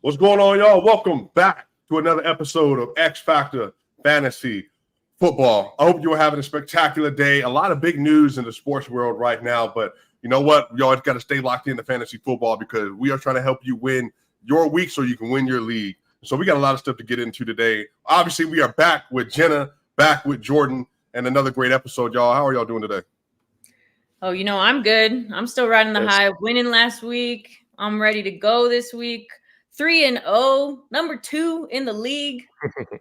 What's going on, y'all? Welcome back to another episode of X Factor Fantasy Football. I hope you're having a spectacular day. A lot of big news in the sports world right now, but you know what? Y'all got to stay locked into fantasy football because we are trying to help you win your week so you can win your league. So we got a lot of stuff to get into today. Obviously, we are back with Jenna, back with Jordan, and another great episode, y'all. How are y'all doing today? Oh, I'm good. I'm still riding the high of winning last week. I'm ready to go this week. 3-0, number 2 in the league.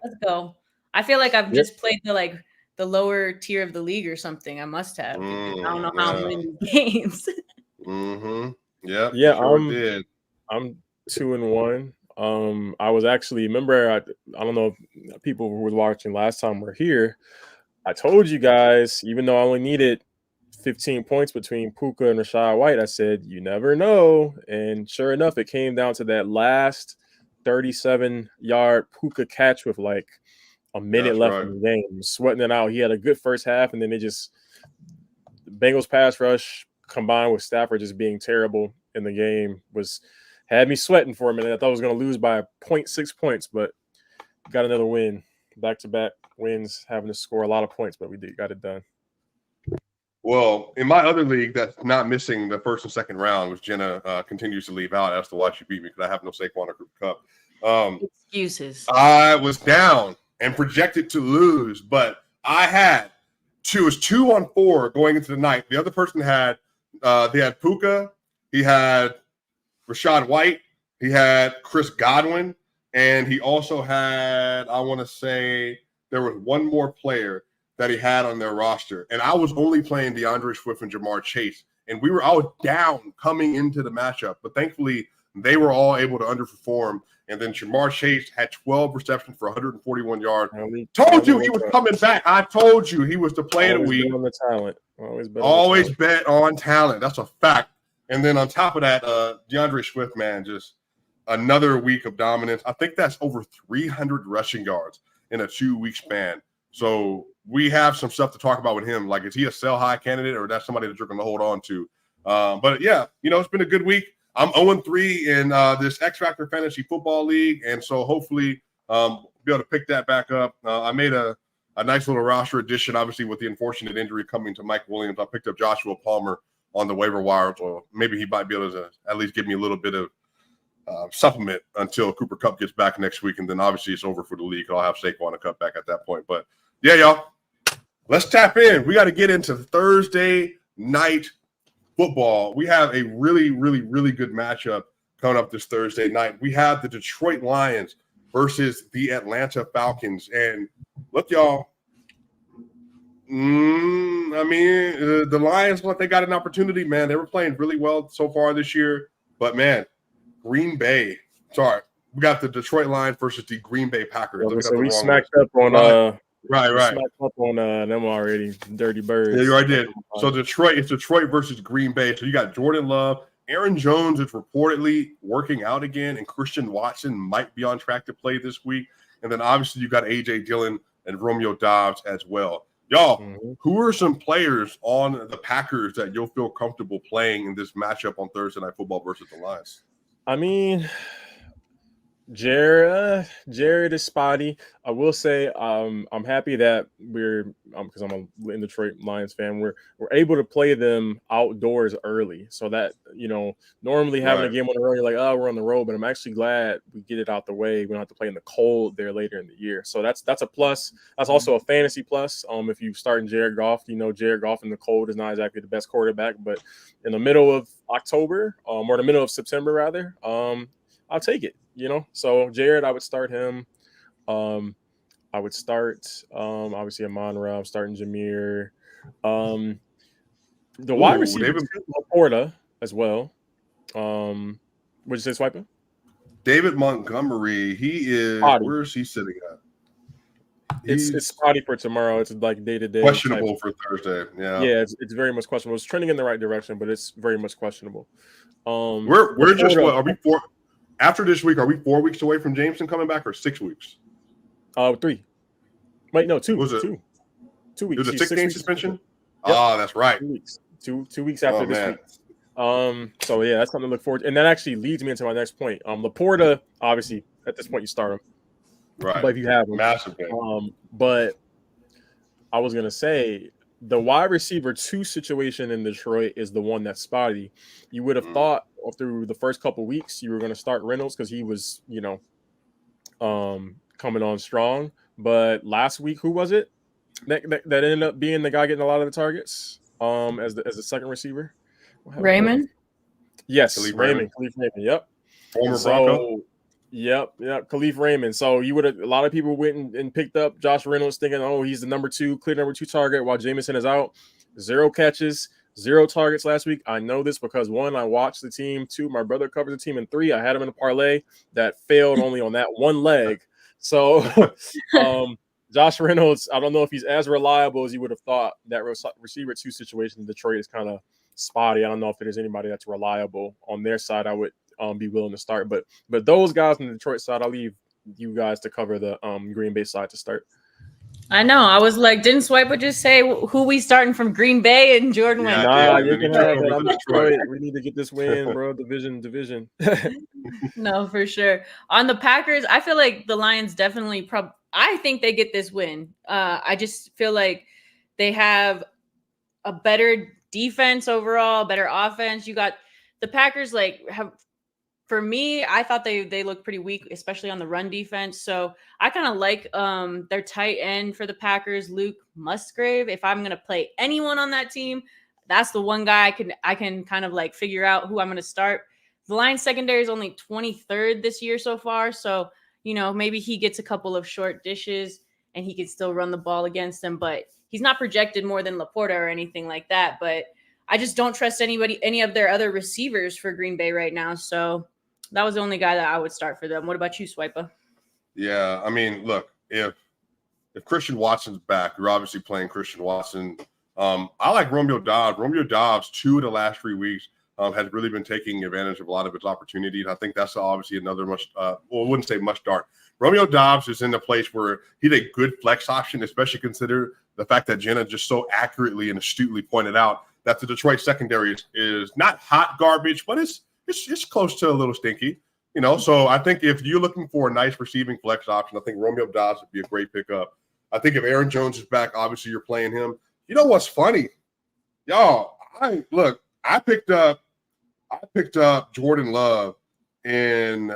Let's go. I feel like I've just played the lower tier of the league or something. I must have. I don't know how I'm winning these games. Yeah. I'm 2-1. I was actually I don't know if people who were watching last time were here. I told you guys, even though I only needed 15 points between Puka and Rashad White, I said, you never know. And sure enough, it came down to that last 37-yard Puka catch with like a minute left in the game. Sweating it out. He had a good first half, and then the Bengals pass rush combined with Stafford just being terrible in the game had me sweating for a minute. I thought I was going to lose by 0.6 points, but got another win. Back-to-back wins, having to score a lot of points, but we got it done. Well, in my other league that's not missing the first and second round, which Jenna continues to leave out as to why she beat me because I have no Saquon or Cooper Kupp. Excuses. I was down and projected to lose, but I had two. It was 2-4 going into the night. The other person had they had Puka, he had Rashad White, he had Chris Godwin, and he also had, I want to say, there was one more player that he had on their roster. And I was only playing DeAndre Swift and Jamar Chase. And I was down coming into the matchup. But thankfully, they were all able to underperform. And then Jamar Chase had 12 receptions for 141 yards. Told you he was coming back. I told you he was the play of the week. Bet on the talent. Always bet on talent. That's a fact. And then on top of that, DeAndre Swift, man, just another week of dominance. I think that's over 300 rushing yards in a 2-week span. So we have some stuff to talk about with him. Like, is he a sell high candidate or that's somebody that you're going to hold on to? But yeah, it's been a good week. I'm 0-3 in this X Factor Fantasy Football League. And so hopefully be able to pick that back up. I made a nice little roster addition, obviously, with the unfortunate injury coming to Mike Williams. I picked up Joshua Palmer on the waiver wire. So maybe he might be able to at least give me a little bit of supplement until Cooper Kupp gets back next week. And then obviously it's over for the league. I'll have Saquon and Kupp back at that point. But yeah, y'all, let's tap in. We got to get into Thursday night football. We have a really, really, really good matchup coming up this Thursday night. We have the Detroit Lions versus the Atlanta Falcons. And look, y'all, the Lions, they got an opportunity, man. They were playing really well so far this year. But, man, Green Bay. Sorry, we got the Detroit Lions versus the Green Bay Packers. So we smacked up on right. Smacked up on them already, Dirty Birds. Yeah, you already did. So it's Detroit versus Green Bay. So you got Jordan Love. Aaron Jones is reportedly working out again, and Christian Watson might be on track to play this week. And then obviously you got A.J. Dillon and Romeo Doubs as well. Y'all, who are some players on the Packers that you'll feel comfortable playing in this matchup on Thursday Night Football versus the Lions? I mean, Jared is spotty. I will say I'm happy that we're because I'm a Detroit Lions fan. We're able to play them outdoors early, so that normally having a game on the road, you're like, oh, we're on the road. But I'm actually glad we get it out the way. We don't have to play in the cold there later in the year. So that's a plus. That's also a fantasy plus. If you start in Jared Goff, Jared Goff in the cold is not exactly the best quarterback, but in the middle of October or the middle of September rather, I'll take it. So Jared, I would start him. I would start obviously Amon-Ra. I'm starting Jameer. The wide receiver Laporta as well. What'd you say, Swiper? David Montgomery. He is spotty. Where is he sitting at? It's spotty for tomorrow. It's like day-to-day. Questionable for Thursday. Yeah, it's very much questionable. It's trending in the right direction, but it's very much questionable. We're just what are we for? After this week, are we 4 weeks away from Jameson coming back or 6 weeks? 3. Wait, no, 2. Was it 2 weeks. It was a 6-game suspension? Yep. Oh, that's right. 2 weeks. 2 weeks after this week. So yeah, that's something to look forward to. And that actually leads me into my next point. Laporta, obviously, at this point you start him. Right. But if you have him. Massive game. But I was gonna say the wide receiver 2 situation in Detroit is the one that's spotty. You would have thought through the first couple weeks you were gonna start Reynolds because he was, coming on strong. But last week, who was it that ended up being the guy getting a lot of the targets? As the second receiver? Raymond? Yes, Khalif Raymond. Yep. Former Bronco. Yep. Khalif Raymond. So a lot of people went and picked up Josh Reynolds thinking, oh, he's the clear number 2 target while Jameson is out. 0 catches, 0 targets last week. I know this because 1, I watched the team. 2, my brother covered the team. And 3, I had him in a parlay that failed only on that one leg. So Josh Reynolds, I don't know if he's as reliable as you would have thought. That receiver 2 situation in Detroit is kind of spotty. I don't know if there's anybody that's reliable on their side. I would be willing to start, but those guys on the Detroit side, I'll leave you guys to cover the Green Bay side to start. I know. I was like, didn't Swiper just say who we starting from Green Bay and Jordan went? Nah, you can have it. I'm Detroit. We need to get this win, bro. Division. No, for sure. On the Packers, I feel like the Lions definitely I think they get this win. I just feel like they have a better defense overall, better offense. You got the Packers for me, I thought they looked pretty weak, especially on the run defense. So I kind of like their tight end for the Packers, Luke Musgrave. If I'm gonna play anyone on that team, that's the one guy I can kind of like figure out who I'm gonna start. The Lions secondary is only 23rd this year so far, so maybe he gets a couple of short dishes and he can still run the ball against them, but he's not projected more than Laporta or anything like that. But I just don't trust any of their other receivers for Green Bay right now. So that was the only guy that I would start for them. What about you, Swipa? Yeah, I mean, look, if Christian Watson's back, you're obviously playing Christian Watson. I like Romeo Doubs. Romeo Doubs, 2 of the last 3 weeks, has really been taking advantage of a lot of his opportunities. I think that's obviously another I wouldn't say must start. Romeo Doubs is in a place where he's a good flex option, especially consider the fact that Jenna just so accurately and astutely pointed out that the Detroit secondary is not hot garbage, but it's close to a little stinky, So I think if you're looking for a nice receiving flex option, I think Romeo Doubs would be a great pickup. I think if Aaron Jones is back, obviously you're playing him. You know what's funny, y'all? I picked up Jordan Love in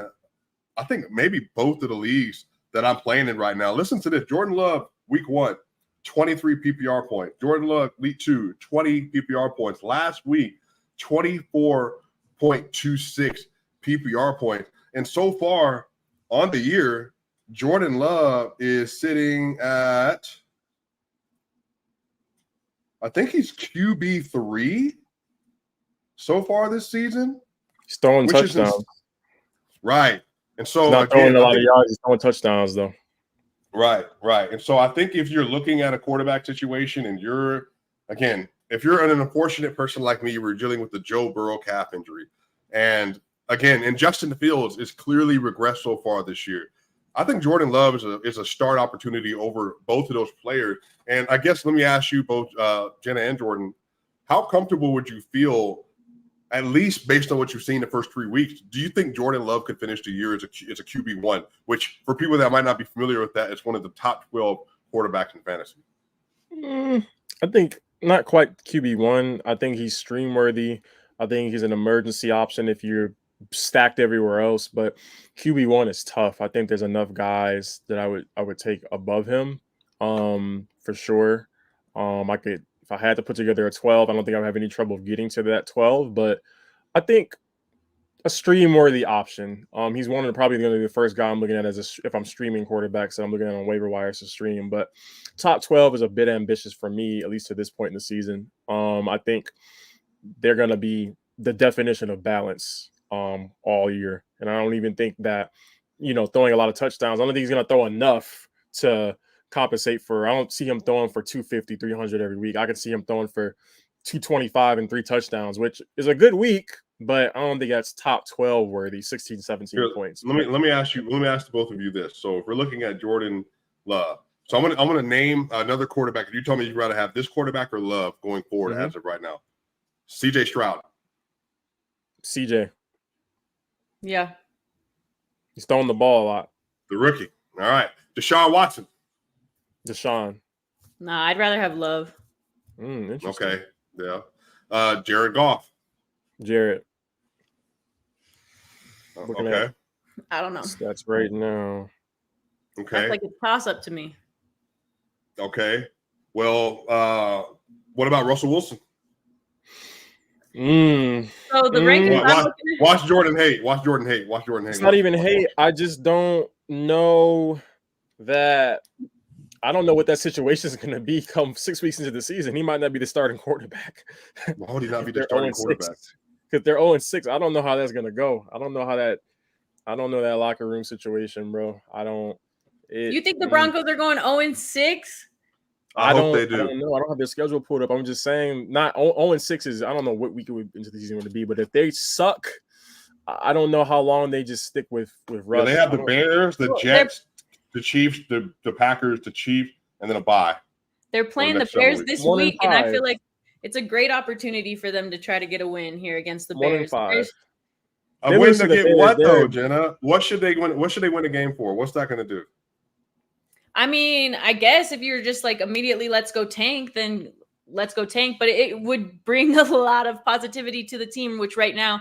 I think maybe both of the leagues that I'm playing in right now. Listen to this: Jordan Love, week 1, 23 PPR points. Jordan Love, week 2, 20 PPR points. Last week, 24.26 PPR points. And so far on the year, Jordan Love is sitting at, I think he's QB3 so far this season. He's throwing touchdowns. Right. And so he's not throwing a lot of yards, he's throwing touchdowns though. Right. And so I think if you're looking at a quarterback situation and if you're an unfortunate person like me, we're dealing with the Joe Burrow calf injury. And Justin Fields is clearly regressed so far this year. I think Jordan Love is a start opportunity over both of those players. And I guess let me ask you both, Jenna and Jordan, how comfortable would you feel, at least based on what you've seen the first 3 weeks? Do you think Jordan Love could finish the year as a QB1, which for people that might not be familiar with that, it's one of the top 12 quarterbacks in fantasy? I think not quite QB1. I think he's stream worthy. I think he's an emergency option if you're stacked everywhere else, but QB1 is tough. I think there's enough guys that I would take above him, for sure. If I had to put together a 12, I don't think I would have any trouble getting to that 12, but I think a stream-worthy option. He's probably going to be the first guy I'm looking at if I'm streaming quarterbacks that I'm looking at on waiver wires to stream. But top 12 is a bit ambitious for me, at least to this point in the season. I think they're going to be the definition of balance all year, and I don't even think that throwing a lot of touchdowns. I don't think he's going to throw enough to compensate for. I don't see him throwing for 250, 300 every week. I can see him throwing for 225 and 3 touchdowns, which is a good week, but I don't think that's top 12 worthy, 16, 17 points. Let me ask the both of you this. So if we're looking at Jordan Love, so I'm gonna name another quarterback. If you tell me you'd rather have this quarterback or Love going forward as of right now, CJ Stroud. CJ. Yeah. He's throwing the ball a lot. The rookie. All right. Deshaun Watson. Deshaun. Nah, I'd rather have Love. Interesting. Okay. Yeah. Jared Goff. Jarrett. Okay. I don't know. That's right now. Okay. That's like a toss-up to me. Okay. Well, what about Russell Wilson? So the rankings. Watch Jordan Haidt. It's not even hate. I just don't know that. I don't know what that situation is going to be come 6 weeks into the season. He might not be the starting quarterback. Why would he not be the starting quarterback? Because they're 0-6. I don't know how that's going to go. I don't know that locker room situation, bro. You think the Broncos are going 0-6? I hope they do. I don't know. I don't have their schedule pulled up. I'm just saying, not 0-6 is. I don't know what week into the season would be, but if they suck, I don't know how long they just stick with Russ. Yeah, they have the Bears, the Jets, the Chiefs, the Packers, the Chiefs, and then a bye. They're playing the Bears this week, and I feel like it's a great opportunity for them to try to get a win here against the Bears. 1-5. A win to get what though, Jenna? What should they win? What should they win a game for? What's that going to do? I mean, I guess if you're just like immediately let's go tank, then let's go tank. But it would bring a lot of positivity to the team, which right now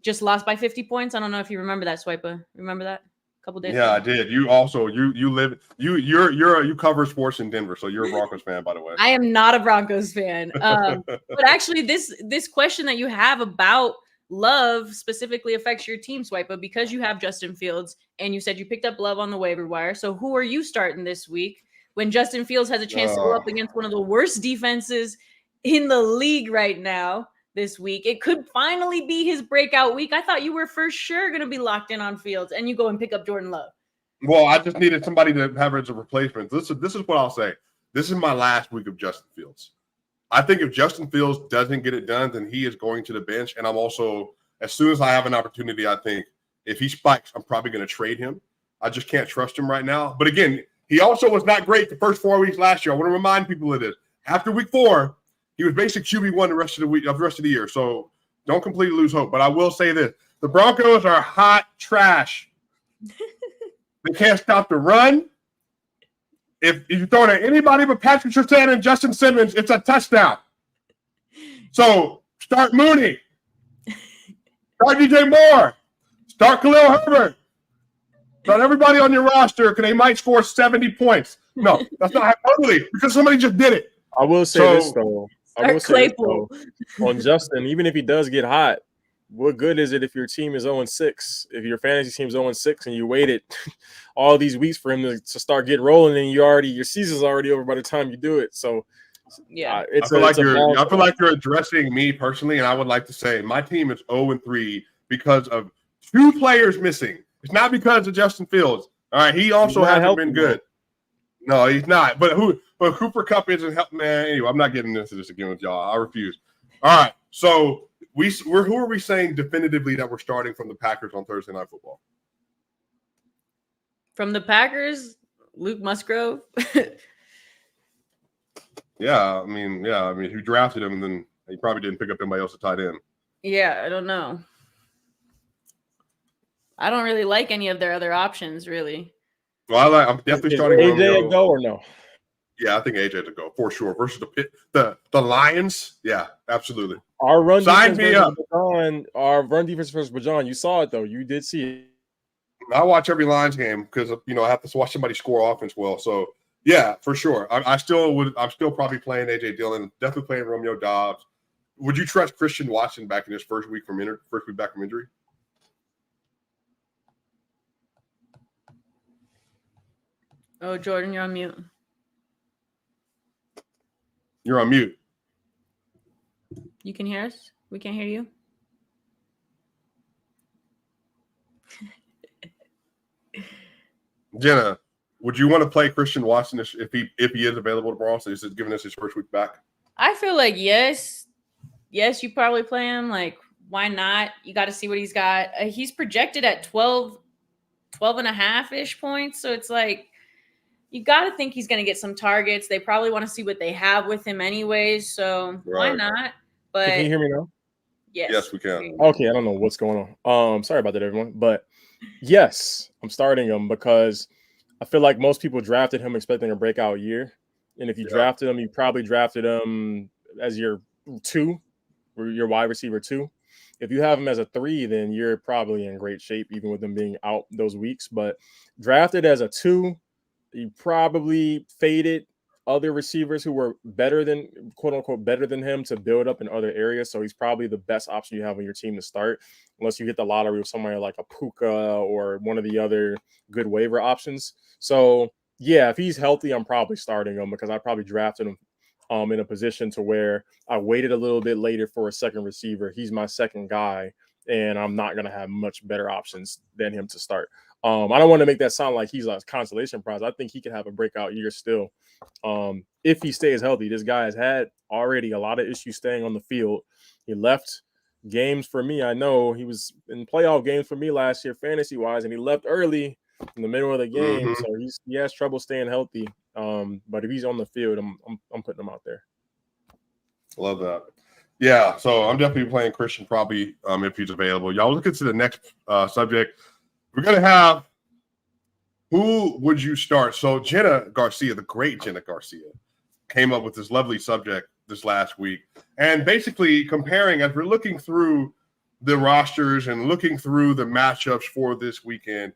just lost by 50 points. I don't know if you remember that, Swiper. Remember that? Couple days ago. I did. You also you cover sports in Denver, so you're a Broncos fan, by the way. I am not a Broncos fan. But actually, this question that you have about Love specifically affects your team, Swiper, because you have Justin Fields and you said you picked up Love on the waiver wire. So who are you starting this week when Justin Fields has a chance to go up against one of the worst defenses in the league right now? This week, it could finally be his breakout week. I thought you were for sure going to be locked in on Fields, and you go and pick up Jordan Love. Well, I just needed somebody to have as a replacement. This is what I'll say. This is my last week of Justin Fields. I think if Justin Fields doesn't get it done, then he is going to the bench. And I'm also, as soon as I have an opportunity, I think if he spikes, I'm probably going to trade him. I just can't trust him right now. But again, he also was not great the first 4 weeks last year. I want to remind people of this. After week 4, he was basic QB1 the rest of the year. So don't completely lose hope. But I will say this. The Broncos are hot trash. They can't stop the run. If you throw it at anybody but Patrick Surtain and Justin Simmons, it's a touchdown. So start Mooney. Start DJ Moore. Start Khalil Herbert. Start everybody on your roster because they might score 70 points. No, that's not hyperbole because somebody just did it. I will say this, though. On Justin, even if he does get hot, what good is it if your team is 0-6? If your fantasy team is 0-6 and you waited all these weeks for him to start getting rolling, and your season's already over by the time you do it. So, yeah, I feel like you're addressing me personally, and I would like to say my team is 0-3 because of 2 players missing. It's not because of Justin Fields. All right, he also hasn't been good. No, he's not. But Cooper Kupp isn't helping, man. Anyway, I'm not getting into this again with y'all. I refuse. All right. So who are we saying definitively that we're starting from the Packers on Thursday Night Football? From the Packers, Luke Musgrove. I mean, who drafted him, and then he probably didn't pick up anybody else to tight end. Yeah, I don't know. I don't really like any of their other options, really. Well, I'm definitely starting AJ to go or no? Yeah, I think AJ to go for sure. Versus the Lions, yeah, absolutely. Our run defense versus Bajan. You saw it though. You did see it. I watch every Lions game because I have to watch somebody score offense well. So yeah, for sure. I'm still probably playing AJ Dillon. Definitely playing Romeo Doubs. Would you trust Christian Watson back in his first week back from injury? Oh, Jordan, you're on mute. You're on mute. You can hear us? We can't hear you? Jenna, would you want to play Christian Watson if he is available tomorrow? So he's giving us his first week back. I feel like yes, you probably play him. Like, why not? You got to see what he's got. He's projected at 12 and a half-ish points. So it's like, you got to think he's going to get some targets. They probably want to see what they have with him anyways. So why not? But can you hear me now? Yes, we can. Okay, I don't know what's going on. Sorry about that, everyone. But yes, I'm starting him because I feel like most people drafted him expecting a breakout year. And if you drafted him, you probably drafted him as your 2, or your wide receiver 2. If you have him as a 3, then you're probably in great shape, even with him being out those weeks. But drafted as a 2, you probably faded other receivers who were better than, quote unquote, better than him to build up in other areas. So he's probably the best option you have on your team to start, unless you hit the lottery with somewhere like a Puka or one of the other good waiver options. So yeah, if he's healthy, I'm probably starting him because I probably drafted him in a position to where I waited a little bit later for a second receiver. He's my second guy, and I'm not going to have much better options than him to start. I don't want to make that sound like he's a consolation prize. I think he can have a breakout year still if he stays healthy. This guy has had already a lot of issues staying on the field. He left games for me. I know he was in playoff games for me last year, fantasy-wise, and he left early in the middle of the game. So he has trouble staying healthy. But if he's on the field, I'm putting him out there. Love that. Yeah, so I'm definitely playing Christian probably if he's available. Y'all look into the next subject. We're going to have who would you start? So Jenna Garcia, the great Jenna Garcia, came up with this lovely subject this last week. And basically comparing, as we're looking through the rosters and looking through the matchups for this weekend,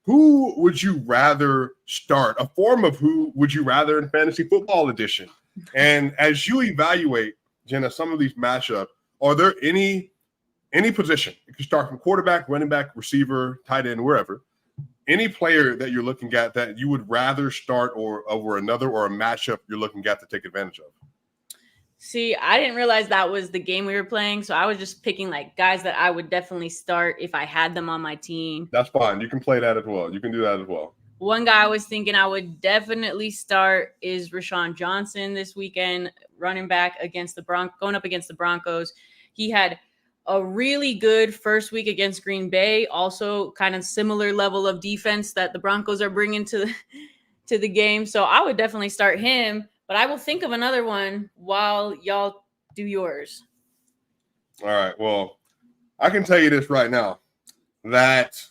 who would you rather start? A form of who would you rather in fantasy football edition. And as you evaluate, Jenna, some of these matchups, are there any position? You can start from quarterback, running back, receiver, tight end, wherever. Any player that you're looking at that you would rather start or over another, or a matchup you're looking at to take advantage of? See, I didn't realize that was the game we were playing, so I was just picking like guys that I would definitely start if I had them on my team. That's fine. You can play that as well. You can do that as well. One guy I was thinking I would definitely start is Rashawn Johnson this weekend, running back against going up against the Broncos. He had a really good first week against Green Bay, also kind of similar level of defense that the Broncos are bringing to the game. So I would definitely start him, but I will think of another one while y'all do yours. All right. Well, I can tell you this right now, that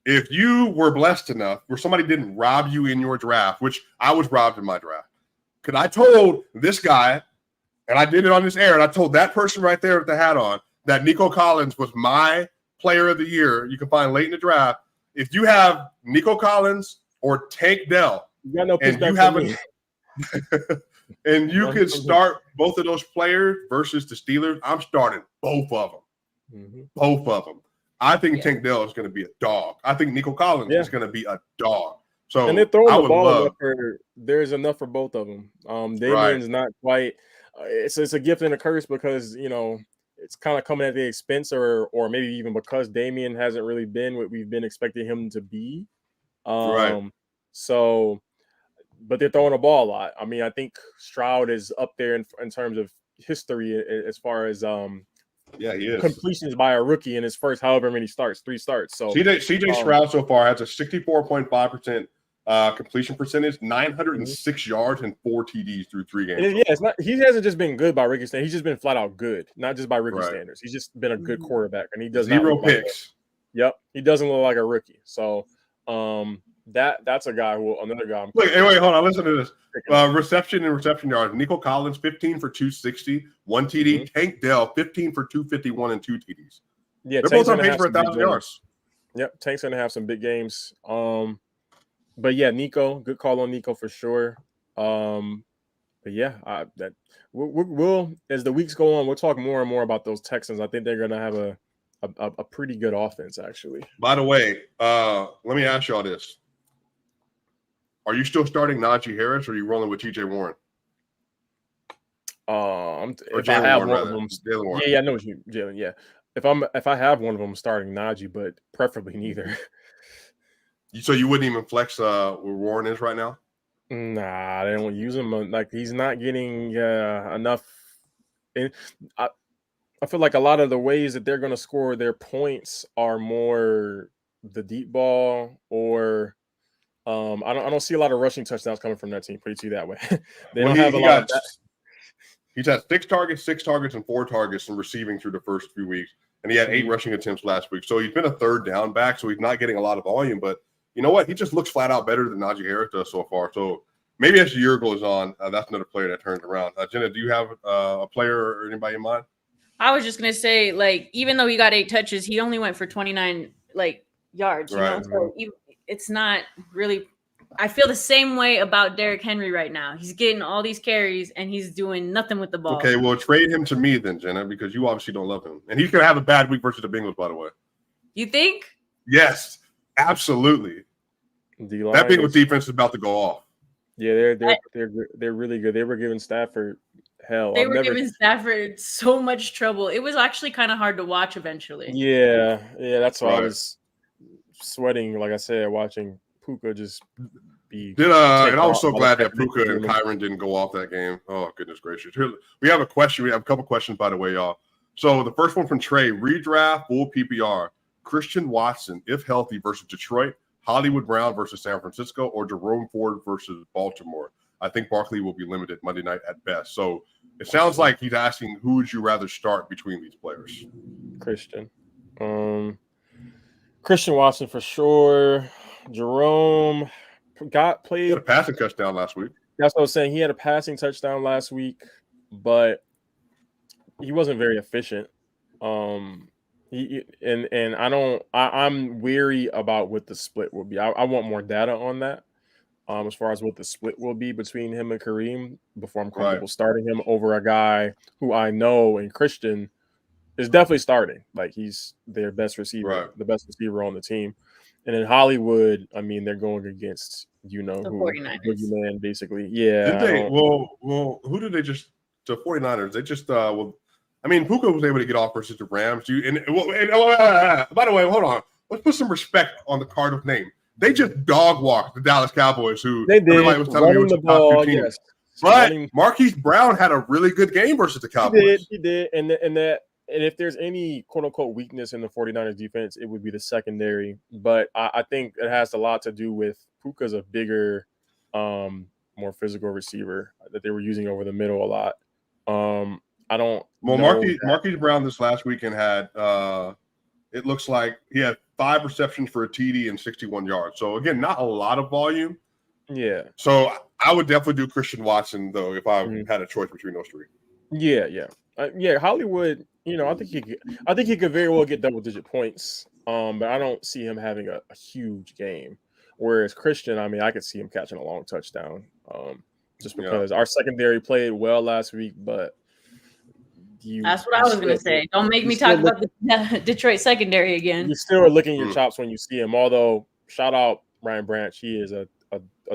if you were blessed enough where somebody didn't rob you in your draft, which I was robbed in my draft, because I told this guy, and I did it on this air, and I told that person right there with the hat on that Nico Collins was my player of the year. You can find late in the draft. If you have Nico Collins or Tank Dell, and you haven't, and you could start both of those players versus the Steelers, I'm starting both of them. Both of them. I think Tank Dell is going to be a dog. I think Nico Collins is going to be a dog. So and they're throwing the ball enough there's enough for both of them. Damien's not quite. It's a gift and a curse because it's kind of coming at the expense, or maybe even because Damien hasn't really been what we've been expecting him to be. Right. So, but they're throwing the ball a lot. I mean, I think Stroud is up there in terms of history as far as he is. Completions by a rookie in his first however many starts, 3 starts. So CJ Stroud so far has a 64.5% completion percentage, 906 yards, and 4 TDs through 3 games. He hasn't just been good by rookie standards. He's just been flat out good, not just by rookie standards. He's just been a good quarterback, and he does 0 picks. He doesn't look like a rookie. So that's another guy. Wait, hold on. Listen to this. Reception and reception yards. Nico Collins, 15 for 260, 1 TD. Tank Dell, 15 for 251 and 2 TDs. Yeah, they're both on pace for 1,000 yards. Yep, Tank's gonna have some big games. But yeah, Nico, good call on Nico for sure. But yeah, we'll as the weeks go on, we'll talk more and more about those Texans. I think they're gonna have a pretty good offense, actually. By the way, let me ask y'all this: are you still starting Najee Harris, or are you rolling with TJ Warren? If I have one of them, I know what you, Jalen. Yeah, if I have one of them, starting Najee, but preferably neither. So you wouldn't even flex where Warren is right now? Nah, they don't use him. Like, he's not getting enough. I feel like a lot of the ways that they're going to score their points are more the deep ball, or I don't see a lot of rushing touchdowns coming from that team. Put it to you that way. They don't have a lot of that. He's had 6 targets, and 4 targets in receiving through the first few weeks. And he had 8 rushing attempts last week. So he's been a third down back, so he's not getting a lot of volume. But you know what? He just looks flat out better than Najee Harris does so far. So maybe as the year goes on, that's another player that turns around. Jenna, do you have a player or anybody in mind? I was just going to say, like, even though he got 8 touches, he only went for 29, yards, you know? So it's not really – I feel the same way about Derrick Henry right now. He's getting all these carries, and he's doing nothing with the ball. Okay, well, trade him to me then, Jenna, because you obviously don't love him. And he's going to have a bad week versus the Bengals, by the way. You think? Yes, absolutely. That Bengals defense is about to go off. Yeah, they're really good. They were giving Stafford hell. They were giving Stafford so much trouble. It was actually kind of hard to watch eventually. Yeah, that's why I was sweating, like I said, watching Puka just be. And I was so glad that Puka and Kyron didn't go off that game. Oh, goodness gracious. Here, we have a question. We have a couple questions, by the way, y'all. So the first one from Trey, redraft, full PPR, Christian Watson, if healthy, versus Detroit, Hollywood Brown versus San Francisco, or Jerome Ford versus Baltimore. I think Barkley will be limited Monday night at best. So it sounds like he's asking, who would you rather start between these players? Christian Watson for sure. Jerome played. He had a passing touchdown last week. That's what I was saying. He had a passing touchdown last week, but he wasn't very efficient. I'm weary about what the split will be. I want more data on that. As far as what the split will be between him and Kareem before I'm comfortable starting him over a guy who I know and Christian is definitely starting. Like he's their best receiver, the best receiver on the team. And in Hollywood, I mean, they're going against the 49ers, basically. Yeah. Did they? Well, who did they just? The 49ers. They just I mean, Puka was able to get off versus the Rams. By the way, hold on. Let's put some respect on the Cardinals name. They just dog walked the Dallas Cowboys, who everybody was telling me was the top 2 teams. Yes. But Marquise Brown had a really good game versus the Cowboys. He did. And if there's any quote-unquote weakness in the 49ers defense, it would be the secondary. But I think it has a lot to do with Puka's a bigger, more physical receiver that they were using over the middle a lot. I don't know. Marquise Brown this last weekend had it looks like he had 5 receptions for a TD and 61 yards. So, again, not a lot of volume. Yeah. So, I would definitely do Christian Watson, though, if I had a choice between those 3. Yeah. Hollywood, I think he could very well get double-digit points, but I don't see him having a huge game. Whereas Christian, I mean, I could see him catching a long touchdown just because our secondary played well last week, but that's what I was going to say. Don't make me talk about the Detroit secondary again. You still are licking your chops when you see him. Although, shout out Ryan Branch, he is a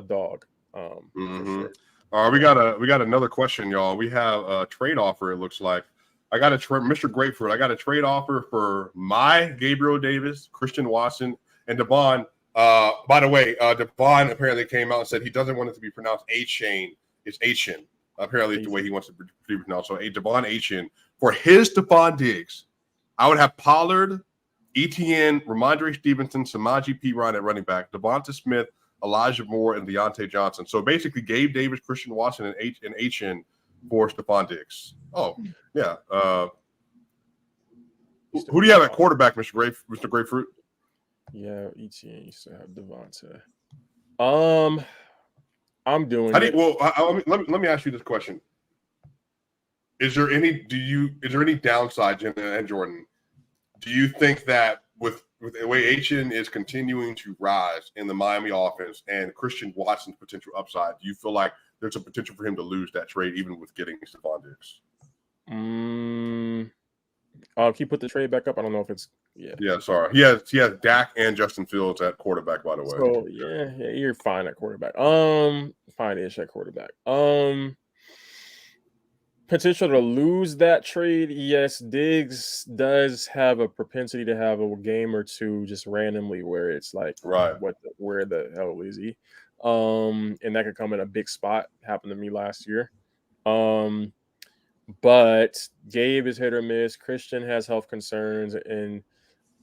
dog. For sure. All right, we got another question, y'all. We have a trade offer. It looks like I got Mr. Grapefruit. I got a trade offer for my Gabriel Davis, Christian Watson, and Devon. By the way, Devon apparently came out and said he doesn't want it to be pronounced A-Chain. It's A-Chain. Apparently, the way he wants to be pronounced. So, Devon A-Chain. For his Stephon Diggs, I would have Pollard, Etienne, Ramondre Stevenson, Samaje Perine at running back, Devonta Smith, Elijah Moore, and Deontay Johnson. So, basically, Gabe Davis, Christian Watson, and H-N for Stephon Diggs. Oh, yeah. Who do you have at quarterback, Mr. Grapefruit? Yeah, Etienne used to have Devonta. I'm doing let me ask you this question. Is there any downside, Jenna and Jordan? Do you think that with the way H-N is continuing to rise in the Miami offense and Christian Watson's potential upside, do you feel like there's a potential for him to lose that trade even with getting Stephon Diggs? Can you put the trade back up? I don't know if it's sorry. He has Dak and Justin Fields at quarterback, by the way. So yeah, you're fine at quarterback. Fine-ish at quarterback. Potential to lose that trade, yes. Diggs does have a propensity to have a game or two just randomly where it's like, where the hell is he? And that could come in a big spot. Happened to me last year. But Gabe is hit or miss. Christian has health concerns, and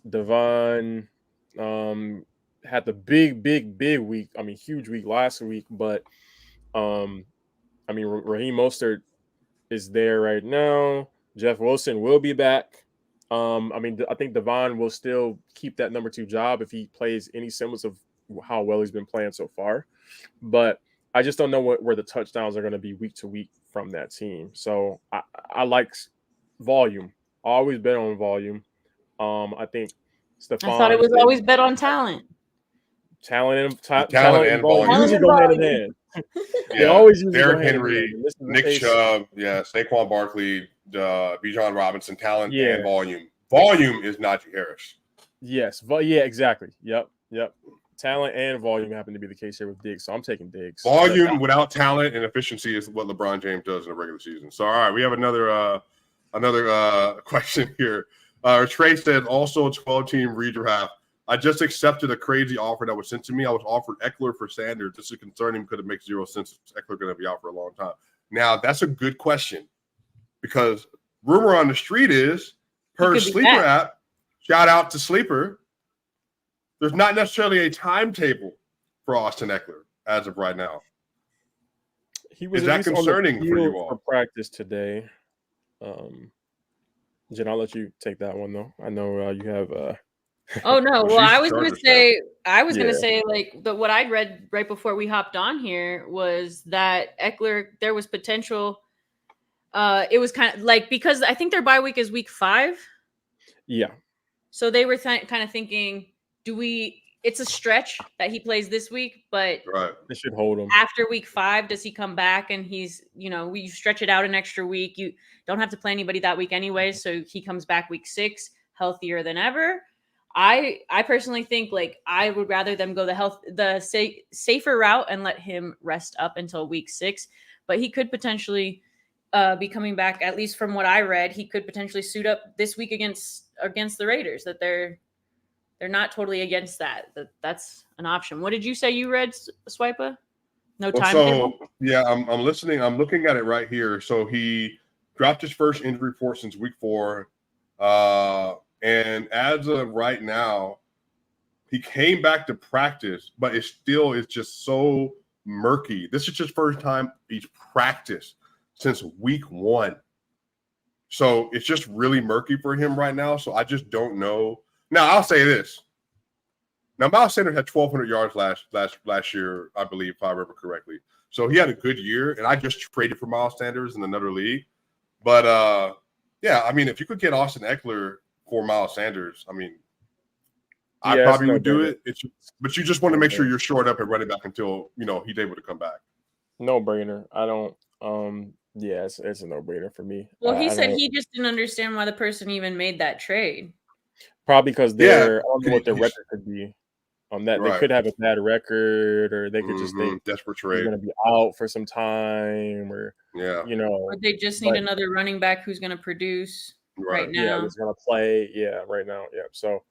Devon had the big week. I mean, huge week last week. But Raheem Mostert is there right now. Jeff Wilson will be back. I mean, I think Devon will still keep that number 2 job if he plays any semblance of how well he's been playing so far. But I just don't know where the touchdowns are going to be week to week from that team. So I like volume. Always bet on volume. I think I thought it Stephon was always bet on talent. Talent and and volume volume. usually go hand in hand. They Yeah, always usually go Derrick hand in Henry, hand. This is the Nick case. Chubb, yeah, Saquon Barkley, Bijan Robinson, talent Yeah. and volume. Volume is Najee Harris. Yes, yeah, exactly. Yep. Talent and volume happen to be the case here with Diggs, so I'm taking Diggs. Volume without talent and efficiency is what LeBron James does in a regular season. So, all right, we have another question here. Trey said, also a 12-team redraft. I just accepted a crazy offer that was sent to me. I was offered Eckler for Sanders. This is concerning because it makes zero sense. Eckler going to be out for a long time. Now, that's a good question because rumor on the street is, per Sleeper app, shout out to Sleeper, there's not necessarily a timetable for Austin Eckler as of right now. Is that concerning for you all? For practice today. Jen, I'll let you take that one though. I know you have. Oh no! Well, I was gonna say, like what I read right before we hopped on here was that Eckler, there was potential. It was kind of like, because I think their bye week is week 5. Yeah. So they were kind of thinking, it's a stretch that he plays this week, but they should hold him after week 5. Does he come back and he's, we stretch it out an extra week? You don't have to play anybody that week anyway. So he comes back week 6 healthier than ever. I personally think, like, I would rather them go the safer route and let him rest up until week 6, but he could potentially be coming back. At least from what I read, he could potentially suit up this week against the Raiders. That they're not totally against that. That's an option. What did you say you read, Swipa? No timetable? So yeah, I'm listening. I'm looking at it right here. So he dropped his first injury report since week 4. And as of right now, he came back to practice, but it's just so murky. This is his first time he's practiced since week 1. So it's just really murky for him right now. So I just don't know. Now, I'll say this. Now, Miles Sanders had 1,200 yards last year, I believe, if I remember correctly. So he had a good year, and I just traded for Miles Sanders in another league. But, yeah, I mean, if you could get Austin Eckler for Miles Sanders, I mean, I probably would do it. But you just want to make sure you're shored up and running back until, he's able to come back. No brainer. I don't yeah, it's a no-brainer for me. Well, he said he just didn't understand why the person even made that trade. Probably because I don't know what their record could be. That they could have a bad record, or they could just think desperate trade. He's going to be out for some time, or or they just need another running back who's going to produce right now. Yeah, who's going to play. Yeah, right now. Yeah, so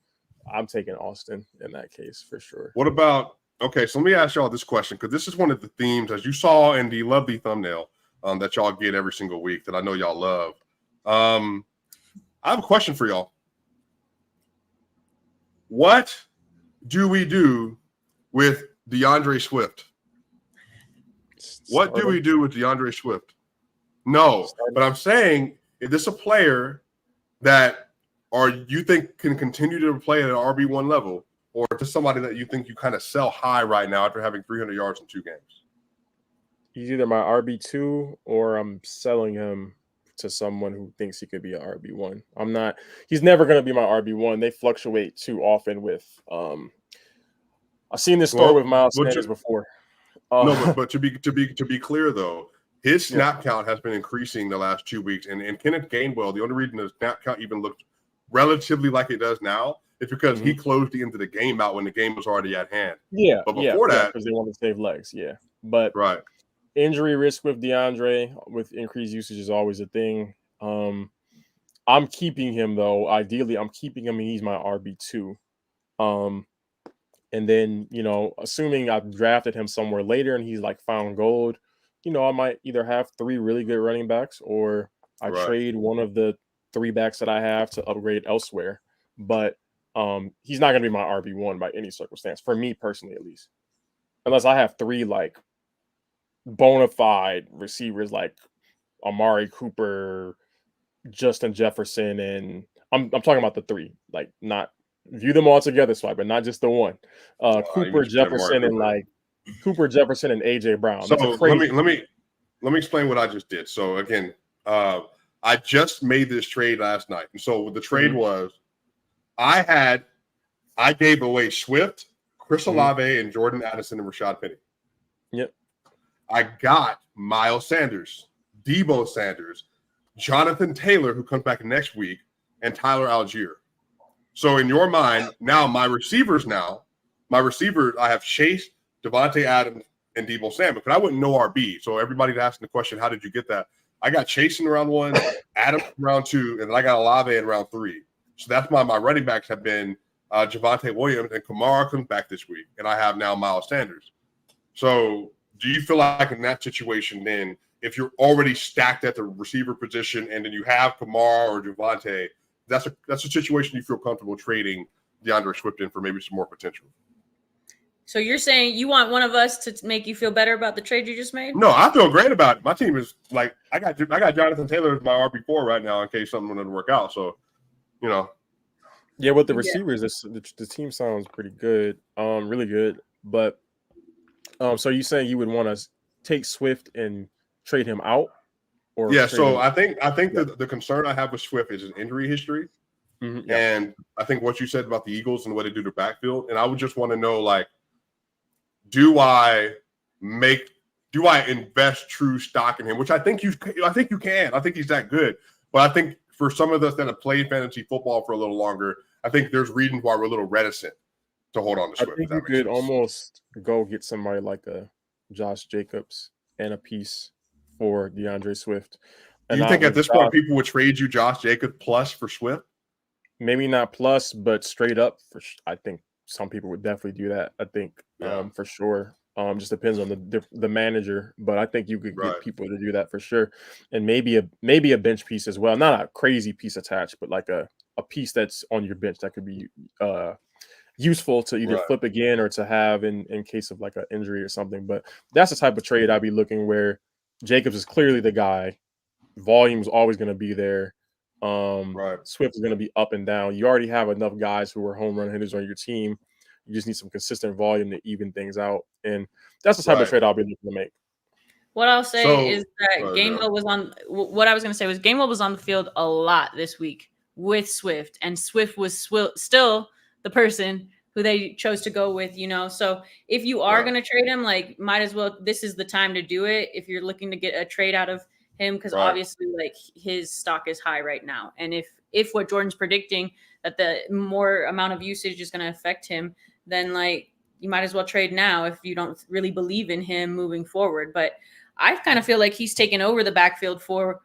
I'm taking Austin in that case for sure. What about? Okay, so let me ask y'all this question, because this is one of the themes, as you saw in the lovely thumbnail that y'all get every single week that I know y'all love. I have a question for y'all. What do we do with DeAndre Swift? What do we do with DeAndre Swift? No, but I'm saying, is this a player that you think can continue to play at an RB1 level, or just somebody that you think you kind of sell high right now after having 300 yards in 2 games? He's either my RB2 or I'm selling him to someone who thinks he could be an RB1. He's never going to be my RB1. They fluctuate too often with I've seen this story with Miles Sanders before. No, but to be clear though, his snap count has been increasing the last 2 weeks, and Kenneth Gainwell, the only reason the snap count even looks relatively like it does now is because he closed the end of the game out when the game was already at hand. Yeah, but before that, because they want to save legs. Yeah, but injury risk with DeAndre with increased usage is always a thing. I'm keeping him though. Ideally, I'm keeping him. He's my RB2. And then, assuming I've drafted him somewhere later and he's like found gold, I might either have 3 really good running backs, or I trade one of the 3 backs that I have to upgrade elsewhere. But he's not going to be my RB1 by any circumstance, for me personally, at least. Unless I have 3 like bona fide receivers, like Amari Cooper, Justin Jefferson, and I'm talking about the three, like not view them all together, but not just the one. You Cooper just said Amari Jefferson and Cooper. Cooper Jefferson and AJ Brown. So That's a crazy. let me explain what I just did. So again, I just made this trade last night. And so the trade was I gave away Swift, Chris Olave, and Jordan Addison and Rashad Penny. Yep. I got Miles Sanders, Debo Sanders, Jonathan Taylor, who comes back next week, and Tyler Algier. So in your mind, now my receivers, I have Chase, Devontae Adams, and Debo Samuel. But I wouldn't know RB. So everybody's asking the question, how did you get that? I got Chase in round 1, Adams in round 2, and then I got Olave in round 3. So that's my running backs have been Javonte Williams, and Kamara comes back this week. And I have now Miles Sanders. So do you feel like in that situation then, if you're already stacked at the receiver position and then you have Kamara or Javonte, that's a situation you feel comfortable trading DeAndre Swift in for maybe some more potential? So you're saying you want one of us to make you feel better about the trade you just made? No, I feel great about it. My team is like I got Jonathan Taylor as my RB4 right now in case something doesn't work out. So, Yeah, with the receivers, the team sounds pretty good, really good. But so you saying you would want to take Swift and trade him out? Or so I think the concern I have with Swift is his injury history. And I think what you said about the Eagles and what they do to backfield, and I would just want to know, like, do I invest true stock in him? Which I think you can. I think he's that good. But I think for some of us that have played fantasy football for a little longer, I think there's reasons why we're a little reticent to hold on to Swift. I think you could almost go get somebody like a Josh Jacobs and a piece for DeAndre Swift. Do you think at this point people would trade you Josh Jacobs plus for Swift? Maybe not plus, but straight up. I think some people would definitely do that. I think for sure. Just depends on the manager, but I think you could get people to do that for sure. And maybe a bench piece as well. Not a crazy piece attached, but like a piece that's on your bench that could be useful to either flip again or to have in case of like an injury or something. But that's the type of trade I'd be looking where Jacobs is clearly the guy. Volume is always going to be there. Swift is going to be up and down. You already have enough guys who are home run hitters on your team. You just need some consistent volume to even things out. And that's the type of trade I'll be looking to make. What I'll say is that Gainwell was on – what I was going to say was Gainwell was on the field a lot this week with Swift. And Swift was still the person who they chose to go with, So if you are going to trade him, like, might as well – this is the time to do it if you're looking to get a trade out of him because obviously, like, his stock is high right now. And if what Jordan's predicting that the more amount of usage is going to affect him, then, like, you might as well trade now if you don't really believe in him moving forward. But I kind of feel like he's taken over the backfield for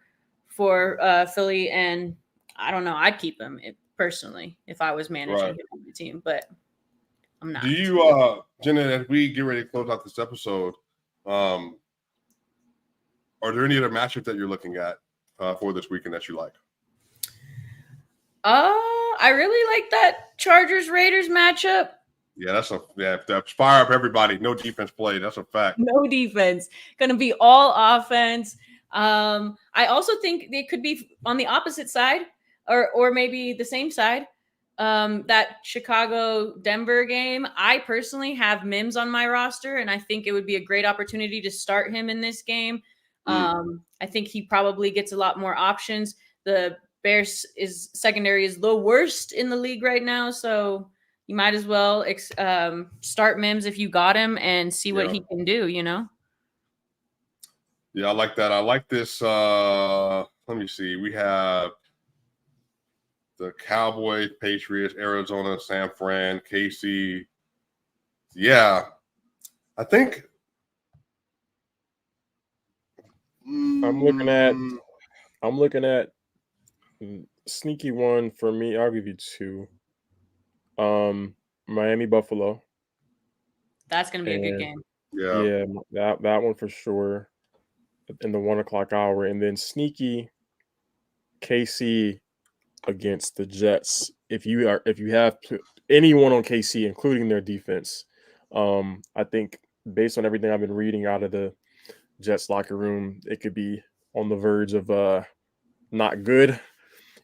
Philly, and I don't know. I'd keep him personally if I was managing him on the team, but I'm not. Do you, Jenna, as we get ready to close out this episode, are there any other matchups that you're looking at for this weekend that you like? I really like that Chargers-Raiders matchup. Yeah, that's fire up everybody. No defense play. That's a fact. No defense. Going to be all offense. I also think they could be on the opposite side or maybe the same side. That Chicago-Denver game, I personally have Mims on my roster, and I think it would be a great opportunity to start him in this game. I think he probably gets a lot more options. The Bears secondary is the worst in the league right now, so you might as well start Mims if you got him and see what he can do, Yeah, I like that. I like this. Let me see. We have the Cowboys, Patriots, Arizona, San Fran, KC. Yeah, I think I'm looking at sneaky one for me. I'll give you two. Miami, Buffalo. That's gonna be a good game. Yeah, that one for sure. In the 1 o'clock hour, and then sneaky KC against the Jets. If you have anyone on KC, including their defense, I think based on everything I've been reading out of the Jets locker room, it could be on the verge of not good.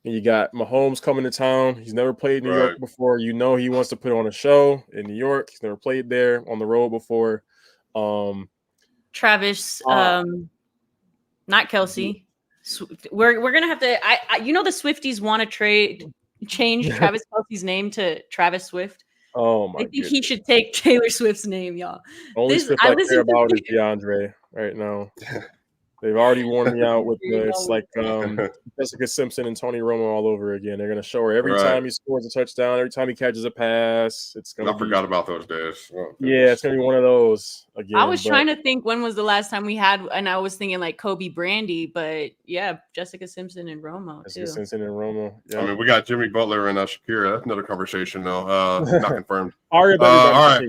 And you got Mahomes coming to town. He's never played New York before. You know he wants to put on a show in New York. He's never played there on the road before. Travis, not Kelsey. We're gonna have to. You know the Swifties want to change Travis Kelsey's name to Travis Swift. Oh my! I think he should take Taylor Swift's name, y'all. Only Swift I care about is DeAndre right now. They've already worn me out with it's like Jessica Simpson and Tony Romo all over again. They're gonna show her every time he scores a touchdown, every time he catches a pass. It's gonna. I forgot about those days. Oh, yeah, it's gonna be one of those again. I was trying to think when was the last time we had, and I was thinking like Kobe Brandy, but yeah, Jessica Simpson and Romo too. Jessica Simpson and Romo. Yeah. I mean, we got Jimmy Butler and Shakira. That's another conversation though. Not confirmed. All right.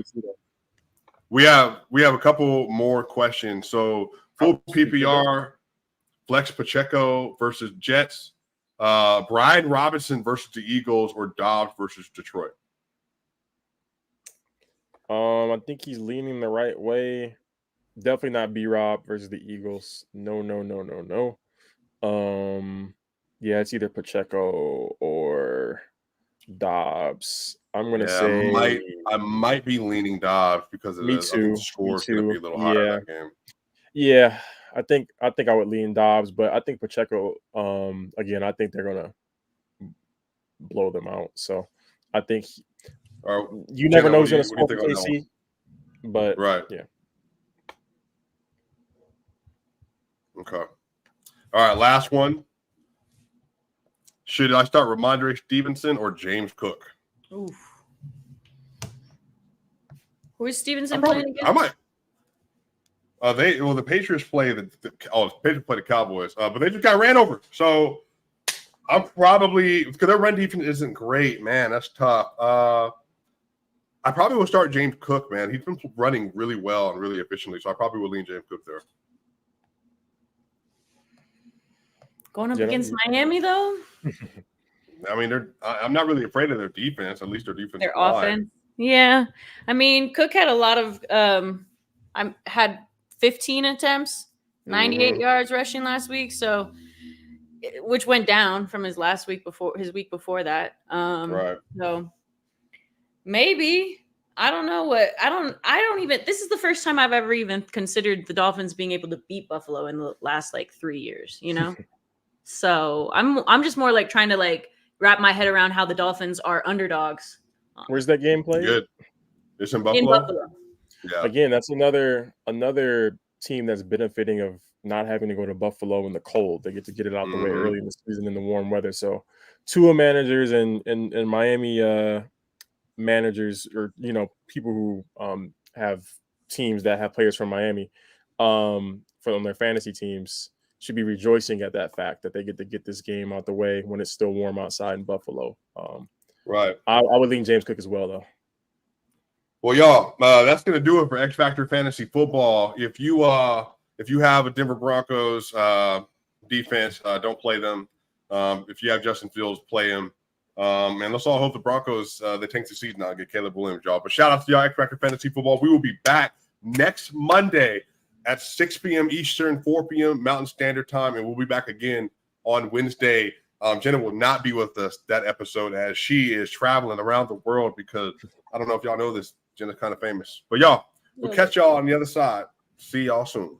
We have a couple more questions. So full PPR, Flex Pacheco versus Jets, Brian Robinson versus the Eagles, or Dobbs versus Detroit. I think he's leaning the right way. Definitely not B-Rob versus the Eagles. No. Yeah, it's either Pacheco or Dobbs. I'm gonna say I might be leaning Dobbs because of the score's gonna be a little higher in that game. Yeah, I think I would lean Dobbs, but I think Pacheco. Again, I think they're gonna blow them out. So I think you never know who's gonna score for KC, but yeah. Okay. All right, last one. Should I start Ramondre Stevenson or James Cook? Oof. Who is Stevenson playing again? I might. The Patriots play the Patriots play the Cowboys, but they just got ran over. So I'm probably, because their run defense isn't great, man. That's tough. I probably will start James Cook, man. He's been running really well and really efficiently, so I probably will lean James Cook there. Going up against Miami, though. I mean, I'm not really afraid of their defense. At least their defense. Their offense. Yeah, I mean, Cook had a lot of. I had 15 attempts, 98 yards rushing last week. So, which went down from his week before that. So maybe. I don't know what I don't even. This is the first time I've ever even considered the Dolphins being able to beat Buffalo in the last 3 years. You know. So I'm just more trying to wrap my head around how the Dolphins are underdogs. Where's that game played? Good. It's in Buffalo. In Buffalo. Yeah. Again, that's another team that's benefiting of not having to go to Buffalo in the cold. They get to get it out the way early in the season in the warm weather. So, Tua managers and Miami managers, or people who have teams that have players from Miami from their fantasy teams, should be rejoicing at that fact that they get to get this game out the way when it's still warm outside in Buffalo. Right. I would lean James Cook as well, though. Well, y'all, that's going to do it for X Factor Fantasy Football. If you have a Denver Broncos defense, don't play them. If you have Justin Fields, play him. And let's all hope the Broncos they tank the season out and get Caleb Williams, y'all. But shout out to y'all, X Factor Fantasy Football. We will be back next Monday at 6 p.m. Eastern, 4 p.m. Mountain Standard Time, and we'll be back again on Wednesday. Jenna will not be with us that episode as she is traveling around the world because I don't know if y'all know this, Jenna's kind of famous. But y'all, we'll catch y'all on the other side. See y'all soon.